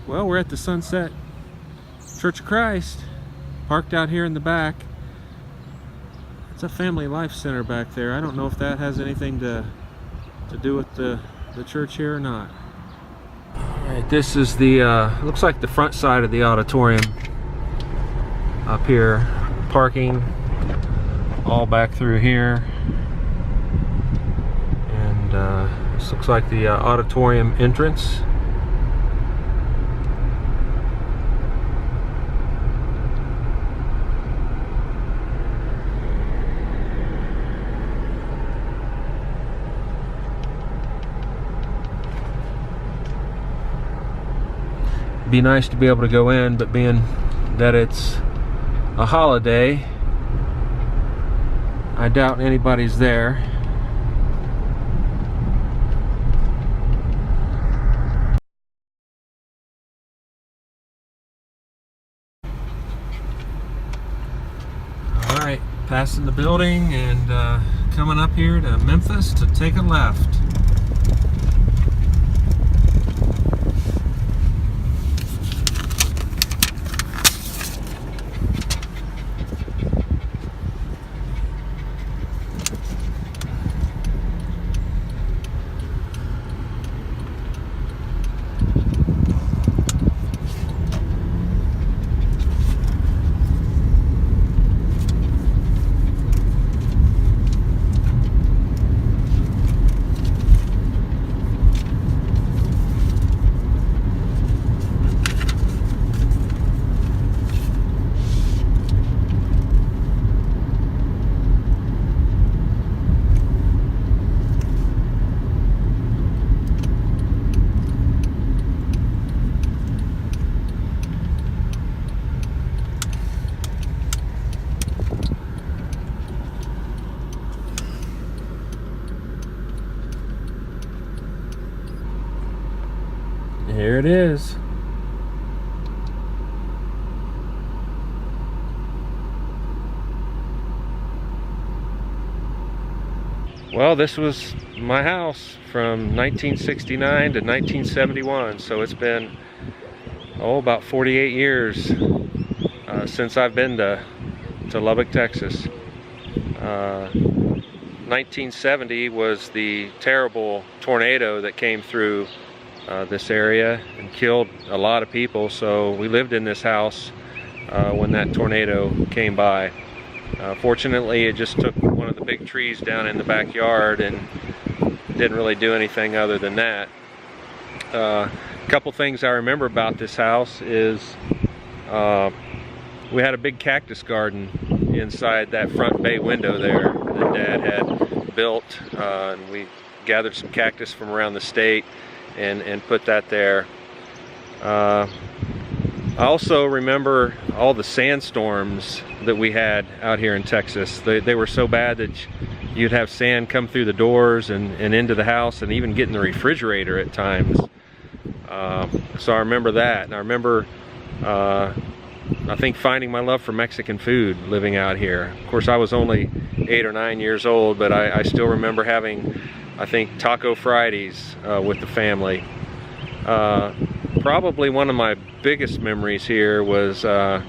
Well, we're at the Sunset Church of Christ, parked out here in the back. It's a family life center back there. I don't know if that has anything to do with the church here or not. Alright, this is the, looks like the front side of the auditorium up here. Parking all back through here. And this looks like the auditorium entrance. Be nice to be able to go in, but being that it's a holiday, I doubt anybody's there. Alright, passing the building and coming up here to Memphis to take a left. Here it is. Well, this was my house from 1969 to 1971, so it's been about 48 years since I've been to Lubbock, Texas. 1970 was the terrible tornado that came through this area and killed a lot of people, so we lived in this house when that tornado came by. Fortunately, it just took one of the big trees down in the backyard and didn't really do anything other than that. A couple things I remember about this house is we had a big cactus garden inside that front bay window there that Dad had built, and we gathered some cactus from around the state and put that there. I also remember all the sandstorms that we had out here in Texas. They were so bad that you'd have sand come through the doors and into the house and even get in the refrigerator at times. So I remember that, and I remember I think finding my love for Mexican food living out here. Of course, I was only 8 or 9 years old, but I still remember having, I think, Taco Fridays with the family. Probably one of my biggest memories here was, I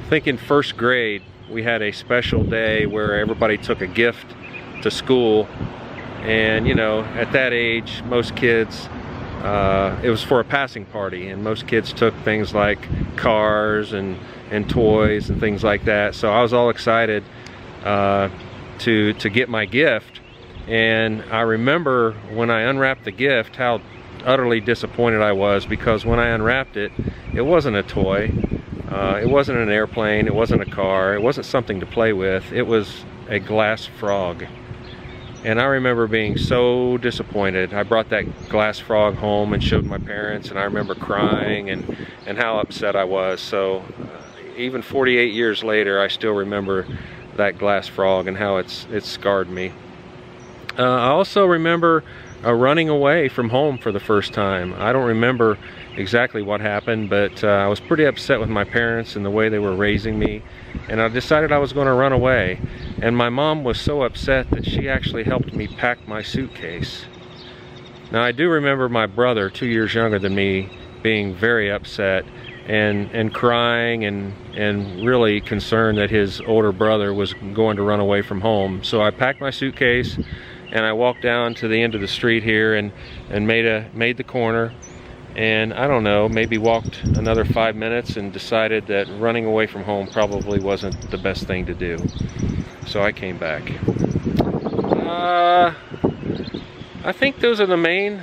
think in first grade, we had a special day where everybody took a gift to school. And you know, at that age, most kids, it was for a passing party, and most kids took things like cars and toys and things like that. So I was all excited to get my gift. And I remember when I unwrapped the gift how utterly disappointed I was, because when I unwrapped it, it wasn't a toy, it wasn't an airplane, it wasn't a car, it wasn't something to play with, it was a glass frog. And I remember being so disappointed. I brought that glass frog home and showed my parents, and I remember crying and how upset I was. So even 48 years later, I still remember that glass frog and how it's scarred me. I also remember running away from home for the first time. I don't remember exactly what happened, but I was pretty upset with my parents and the way they were raising me, and I decided I was going to run away. And my mom was so upset that she actually helped me pack my suitcase. Now, I do remember my brother, 2 years younger than me, being very upset and crying and really concerned that his older brother was going to run away from home. So I packed my suitcase and I walked down to the end of the street here and made the corner, and I don't know, maybe walked another 5 minutes and decided that running away from home probably wasn't the best thing to do. So I came back. I think those are the main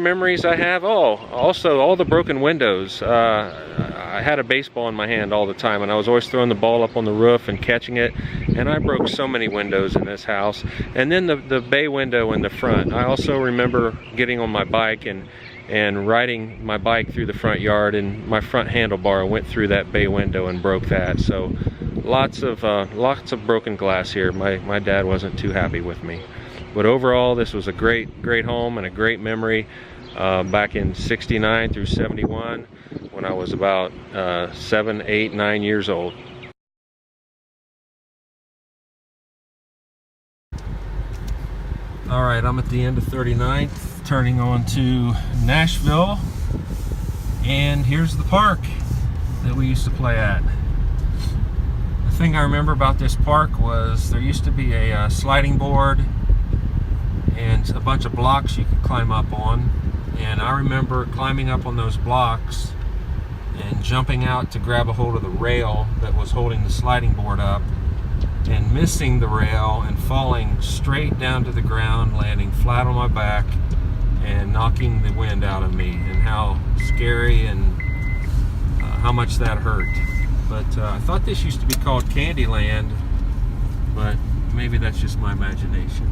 memories I have. Oh, also all the broken windows. I had a baseball in my hand all the time, and I was always throwing the ball up on the roof and catching it, and I broke so many windows in this house. And then the bay window in the front. I also remember getting on my bike and riding my bike through the front yard, and my front handlebar went through that bay window and broke that. So lots of broken glass here. My dad wasn't too happy with me. But overall, this was a great home and a great memory back in '69 through '71 when I was about 7, 8, 9 years old. All right, I'm at the end of 39th, turning on to Nashville, and here's the park that we used to play at. The thing I remember about this park was there used to be a sliding board and a bunch of blocks you could climb up on, and I remember climbing up on those blocks and jumping out to grab a hold of the rail that was holding the sliding board up and missing the rail and falling straight down to the ground, landing flat on my back and knocking the wind out of me, and how scary and how much that hurt. But I thought this used to be called Candyland, but maybe that's just my imagination.